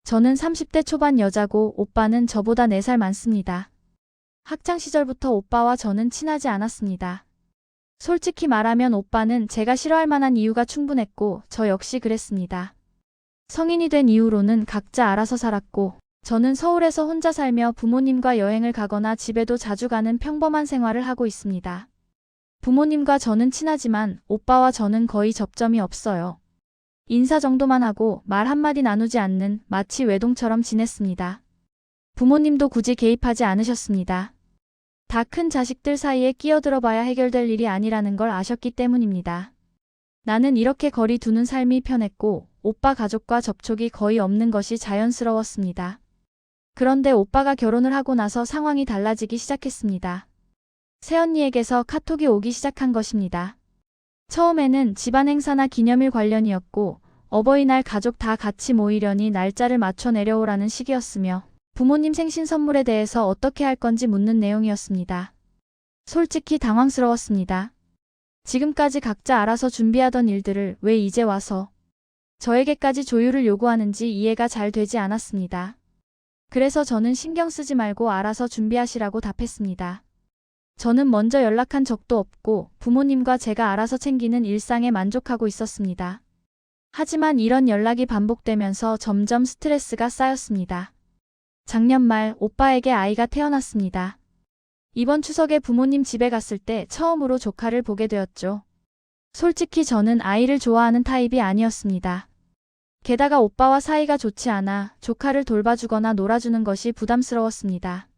저는 30대 초반 여자고 오빠는 저보다 4살 많습니다. 학창 시절부터 오빠와 저는 친하지 않았습니다. 솔직히 말하면 오빠는 제가 싫어할 만한 이유가 충분했고 저 역시 그랬습니다. 성인이 된 이후로는 각자 알아서 살았고 저는 서울에서 혼자 살며 부모님과 여행을 가거나 집에도 자주 가는 평범한 생활을 하고 있습니다. 부모님과 저는 친하지만 오빠와 저는 거의 접점이 없어요. 인사 정도만 하고 말 한마디 나누지 않는 마치 외동처럼 지냈습니다. 부모님도 굳이 개입하지 않으셨습니다. 다 큰 자식들 사이에 끼어들어 봐야 해결될 일이 아니라는 걸 아셨기 때문입니다. 나는 이렇게 거리 두는 삶이 편했고 오빠 가족과 접촉이 거의 없는 것이 자연스러웠습니다. 그런데 오빠가 결혼을 하고 나서 상황이 달라지기 시작했습니다. 새언니에게서 카톡이 오기 시작한 것입니다. 처음에는 집안 행사나 기념일 관련이었고 어버이날 가족 다 같이 모이려니 날짜를 맞춰 내려오라는 식이었으며 부모님 생신 선물에 대해서 어떻게 할 건지 묻는 내용이었습니다. 솔직히 당황스러웠습니다. 지금까지 각자 알아서 준비하던 일들을 왜 이제 와서 저에게까지 조율을 요구하는지 이해가 잘 되지 않았습니다. 그래서 저는 신경 쓰지 말고 알아서 준비하시라고 답했습니다. 저는 먼저 연락한 적도 없고 부모님과 제가 알아서 챙기는 일상에 만족하고 있었습니다. 하지만 이런 연락이 반복되면서 점점 스트레스가 쌓였습니다. 작년 말 오빠에게 아이가 태어났습니다. 이번 추석에 부모님 집에 갔을 때 처음으로 조카를 보게 되었죠. 솔직히 저는 아이를 좋아하는 타입이 아니었습니다. 게다가 오빠와 사이가 좋지 않아 조카를 돌봐주거나 놀아주는 것이 부담스러웠습니다.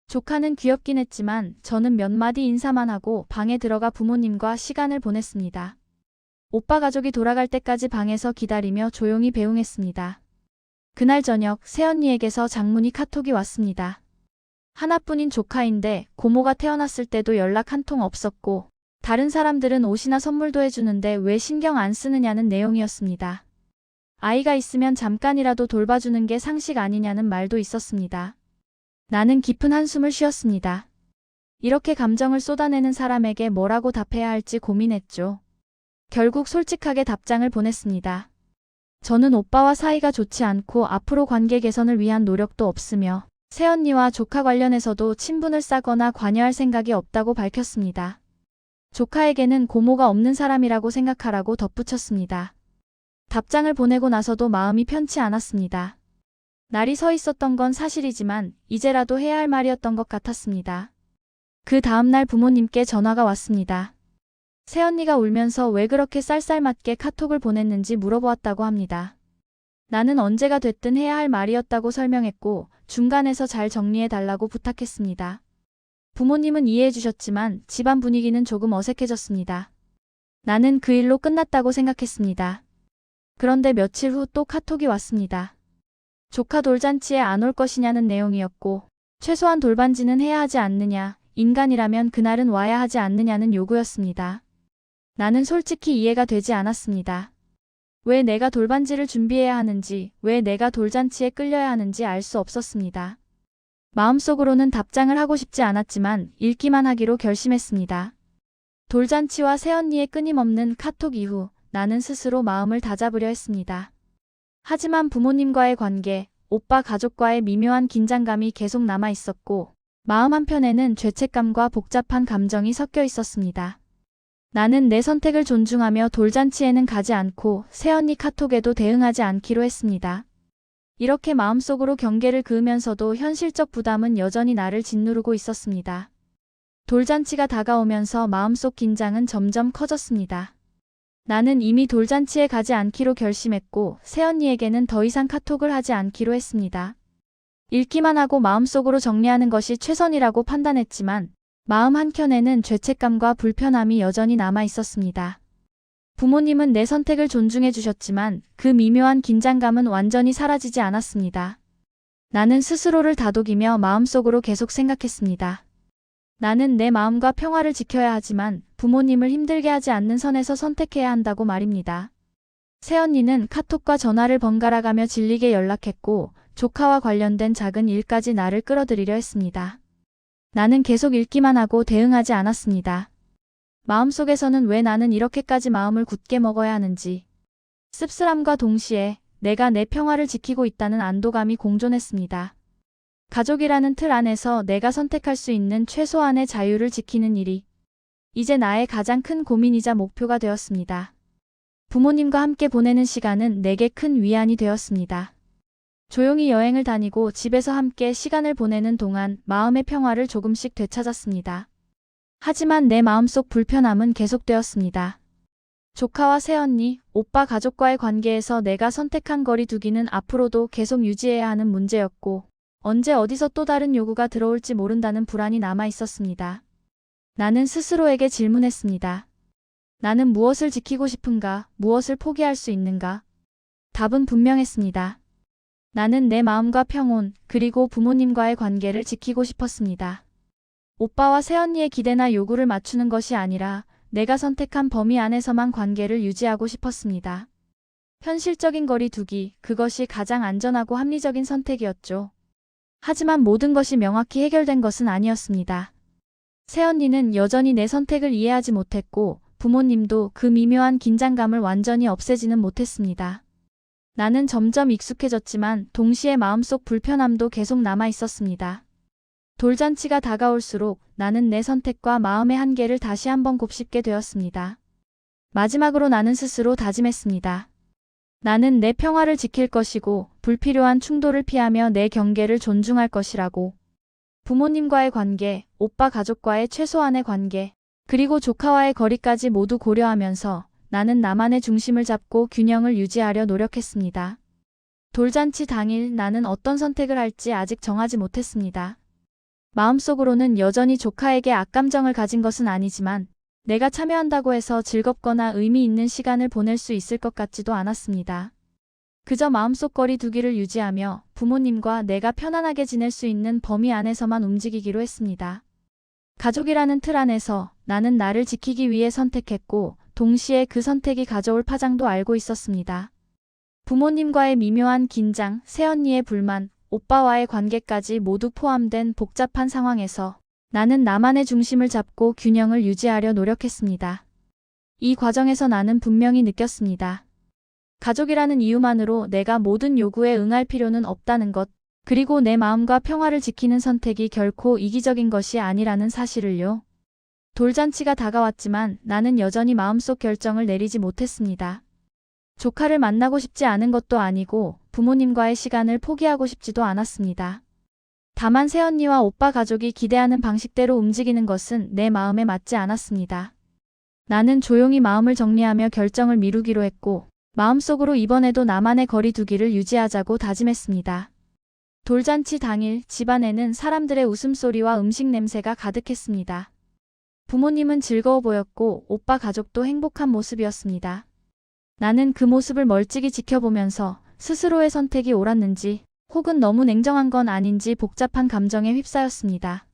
조카는 귀엽긴 했지만 저는 몇 마디 인사만 하고 방에 들어가 부모님과 시간을 보냈습니다. 오빠 가족이 돌아갈 때까지 방에서 기다리며 조용히 배웅했습니다. 그날 저녁 새언니에게서 장문의 카톡이 왔습니다. 하나뿐인 조카인데 고모가 태어났을 때도 연락 한 통 없었고 다른 사람들은 옷이나 선물도 해주는데 왜 신경 안 쓰느냐는 내용이었습니다. 아이가 있으면 잠깐이라도 돌봐주는 게 상식 아니냐는 말도 있었습니다. 나는 깊은 한숨을 쉬었습니다. 이렇게 감정을 쏟아내는 사람에게 뭐라고 답해야 할지 고민했죠. 결국 솔직하게 답장을 보냈습니다. 저는 오빠와 사이가 좋지 않고 앞으로 관계 개선을 위한 노력도 없으며 새언니와 조카 관련해서도 친분을 쌓거나 관여할 생각이 없다고 밝혔습니다. 조카에게는 고모가 없는 사람이라고 생각하라고 덧붙였습니다. 답장을 보내고 나서도 마음이 편치 않았습니다. 날이 서 있었던 건 사실이지만 이제라도 해야 할 말이었던 것 같았습니다. 그 다음날 부모님께 전화가 왔습니다. 새언니가 울면서 왜 그렇게 쌀쌀맞게 카톡을 보냈는지 물어보았다고 합니다. 나는 언제가 됐든 해야 할 말이었다고 설명했고 중간에서 잘 정리해달라고 부탁했습니다. 부모님은 이해해 주셨지만 집안 분위기는 조금 어색해졌습니다. 나는 그 일로 끝났다고 생각했습니다. 그런데 며칠 후 또 카톡이 왔습니다. 조카 돌잔치에 안 올 것이냐는 내용이었고 최소한 돌반지는 해야 하지 않느냐, 인간이라면 그날은 와야 하지 않느냐는 요구였습니다. 나는 솔직히 이해가 되지 않았습니다. 왜 내가 돌반지를 준비해야 하는지, 왜 내가 돌잔치에 끌려야 하는지 알 수 없었습니다. 마음속으로는 답장을 하고 싶지 않았지만 읽기만 하기로 결심했습니다. 돌잔치와 새언니의 끊임없는 카톡 이후 나는 스스로 마음을 다잡으려 했습니다. 하지만 부모님과의 관계, 오빠 가족과의 미묘한 긴장감이 계속 남아 있었고 마음 한편에는 죄책감과 복잡한 감정이 섞여 있었습니다. 나는 내 선택을 존중하며 돌잔치에는 가지 않고 새언니 카톡에도 대응하지 않기로 했습니다. 이렇게 마음속으로 경계를 그으면서도 현실적 부담은 여전히 나를 짓누르고 있었습니다. 돌잔치가 다가오면서 마음속 긴장은 점점 커졌습니다. 나는 이미 돌잔치에 가지 않기로 결심했고 새언니에게는 더 이상 카톡을 하지 않기로 했습니다. 읽기만 하고 마음속으로 정리하는 것이 최선이라고 판단했지만 마음 한켠에는 죄책감과 불편함이 여전히 남아 있었습니다. 부모님은 내 선택을 존중해 주셨지만 그 미묘한 긴장감은 완전히 사라지지 않았습니다. 나는 스스로를 다독이며 마음속으로 계속 생각했습니다. 나는 내 마음과 평화를 지켜야 하지만 부모님을 힘들게 하지 않는 선에서 선택해야 한다고 말입니다. 새언니는 카톡과 전화를 번갈아가며 질리게 연락했고 조카와 관련된 작은 일까지 나를 끌어들이려 했습니다. 나는 계속 읽기만 하고 대응하지 않았습니다. 마음속에서는 왜 나는 이렇게까지 마음을 굳게 먹어야 하는지, 씁쓸함과 동시에 내가 내 평화를 지키고 있다는 안도감이 공존했습니다. 가족이라는 틀 안에서 내가 선택할 수 있는 최소한의 자유를 지키는 일이 이제 나의 가장 큰 고민이자 목표가 되었습니다. 부모님과 함께 보내는 시간은 내게 큰 위안이 되었습니다. 조용히 여행을 다니고 집에서 함께 시간을 보내는 동안 마음의 평화를 조금씩 되찾았습니다. 하지만 내 마음속 불편함은 계속되었습니다. 조카와 새언니, 오빠 가족과의 관계에서 내가 선택한 거리 두기는 앞으로도 계속 유지해야 하는 문제였고, 언제 어디서 또 다른 요구가 들어올지 모른다는 불안이 남아 있었습니다. 나는 스스로에게 질문했습니다. 나는 무엇을 지키고 싶은가, 무엇을 포기할 수 있는가? 답은 분명했습니다. 나는 내 마음과 평온, 그리고 부모님과의 관계를 지키고 싶었습니다. 오빠와 새언니의 기대나 요구를 맞추는 것이 아니라 내가 선택한 범위 안에서만 관계를 유지하고 싶었습니다. 현실적인 거리 두기, 그것이 가장 안전하고 합리적인 선택이었죠. 하지만 모든 것이 명확히 해결된 것은 아니었습니다. 새언니는 여전히 내 선택을 이해하지 못했고, 부모님도 그 미묘한 긴장감을 완전히 없애지는 못했습니다. 나는 점점 익숙해졌지만 동시에 마음속 불편함도 계속 남아 있었습니다. 돌잔치가 다가올수록 나는 내 선택과 마음의 한계를 다시 한번 곱씹게 되었습니다. 마지막으로 나는 스스로 다짐했습니다. 나는 내 평화를 지킬 것이고 불필요한 충돌을 피하며 내 경계를 존중할 것이라고. 부모님과의 관계, 오빠 가족과의 최소한의 관계, 그리고 조카와의 거리까지 모두 고려하면서 나는 나만의 중심을 잡고 균형을 유지하려 노력했습니다. 돌잔치 당일 나는 어떤 선택을 할지 아직 정하지 못했습니다. 마음속으로는 여전히 조카에게 악감정을 가진 것은 아니지만 내가 참여한다고 해서 즐겁거나 의미 있는 시간을 보낼 수 있을 것 같지도 않았습니다. 그저 마음속 거리 두기를 유지하며 부모님과 내가 편안하게 지낼 수 있는 범위 안에서만 움직이기로 했습니다. 가족이라는 틀 안에서 나는 나를 지키기 위해 선택했고 동시에 그 선택이 가져올 파장도 알고 있었습니다. 부모님과의 미묘한 긴장, 새언니의 불만, 오빠와의 관계까지 모두 포함된 복잡한 상황에서 나는 나만의 중심을 잡고 균형을 유지하려 노력했습니다. 이 과정에서 나는 분명히 느꼈습니다. 가족이라는 이유만으로 내가 모든 요구에 응할 필요는 없다는 것, 그리고 내 마음과 평화를 지키는 선택이 결코 이기적인 것이 아니라는 사실을요. 돌잔치가 다가왔지만 나는 여전히 마음속 결정을 내리지 못했습니다. 조카를 만나고 싶지 않은 것도 아니고 부모님과의 시간을 포기하고 싶지도 않았습니다. 다만 새언니와 오빠 가족이 기대하는 방식대로 움직이는 것은 내 마음에 맞지 않았습니다. 나는 조용히 마음을 정리하며 결정을 미루기로 했고 마음속으로 이번에도 나만의 거리 두기를 유지하자고 다짐했습니다. 돌잔치 당일 집안에는 사람들의 웃음소리와 음식 냄새가 가득했습니다. 부모님은 즐거워 보였고 오빠 가족도 행복한 모습이었습니다. 나는 그 모습을 멀찍이 지켜보면서 스스로의 선택이 옳았는지 혹은 너무 냉정한 건 아닌지 복잡한 감정에 휩싸였습니다.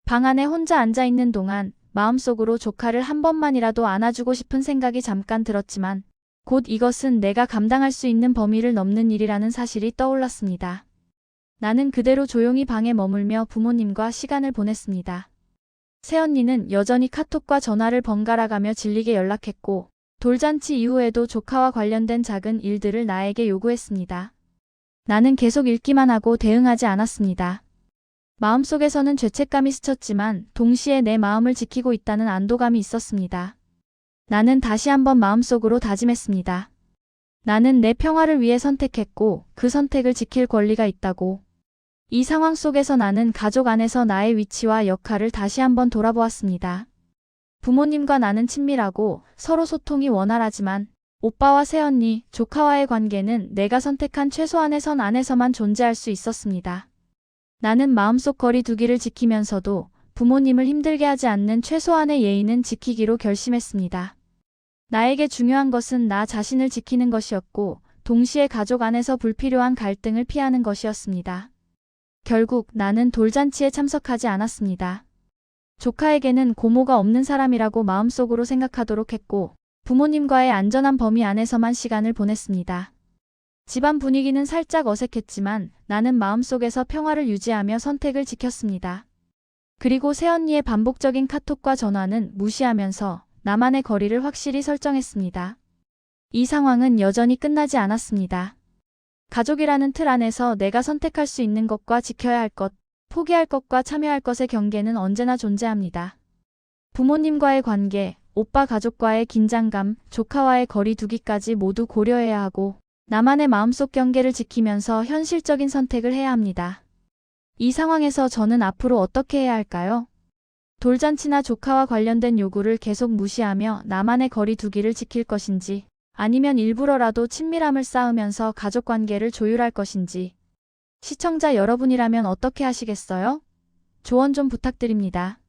방 안에 혼자 앉아있는 동안 마음속으로 조카를 한 번만이라도 안아주고 싶은 생각이 잠깐 들었지만 곧 이것은 내가 감당할 수 있는 범위를 넘는 일이라는 사실이 떠올랐습니다. 나는 그대로 조용히 방에 머물며 부모님과 시간을 보냈습니다. 새언니는 여전히 카톡과 전화를 번갈아가며 질리게 연락했고 돌잔치 이후에도 조카와 관련된 작은 일들을 나에게 요구했습니다. 나는 계속 읽기만 하고 대응하지 않았습니다. 마음속에서는 죄책감이 스쳤지만 동시에 내 마음을 지키고 있다는 안도감이 있었습니다. 나는 다시 한번 마음속으로 다짐했습니다. 나는 내 평화를 위해 선택했고 그 선택을 지킬 권리가 있다고. 이 상황 속에서 나는 가족 안에서 나의 위치와 역할을 다시 한번 돌아보았습니다. 부모님과 나는 친밀하고 서로 소통이 원활하지만 오빠와 새언니, 조카와의 관계는 내가 선택한 최소한의 선 안에서만 존재할 수 있었습니다. 나는 마음속 거리 두기를 지키면서도 부모님을 힘들게 하지 않는 최소한의 예의는 지키기로 결심했습니다. 나에게 중요한 것은 나 자신을 지키는 것이었고 동시에 가족 안에서 불필요한 갈등을 피하는 것이었습니다. 결국 나는 돌잔치에 참석하지 않았습니다. 조카에게는 고모가 없는 사람이라고 마음속으로 생각하도록 했고 부모님과의 안전한 범위 안에서만 시간을 보냈습니다. 집안 분위기는 살짝 어색했지만 나는 마음속에서 평화를 유지하며 선택을 지켰습니다. 그리고 새언니의 반복적인 카톡과 전화는 무시하면서 나만의 거리를 확실히 설정했습니다. 이 상황은 여전히 끝나지 않았습니다. 가족이라는 틀 안에서 내가 선택할 수 있는 것과 지켜야 할 것, 포기할 것과 참여할 것의 경계는 언제나 존재합니다. 부모님과의 관계, 오빠 가족과의 긴장감, 조카와의 거리 두기까지 모두 고려해야 하고 나만의 마음속 경계를 지키면서 현실적인 선택을 해야 합니다. 이 상황에서 저는 앞으로 어떻게 해야 할까요? 돌잔치나 조카와 관련된 요구를 계속 무시하며 나만의 거리 두기를 지킬 것인지, 아니면 일부러라도 친밀함을 쌓으면서 가족관계를 조율할 것인지. 시청자 여러분이라면 어떻게 하시겠어요? 조언 좀 부탁드립니다.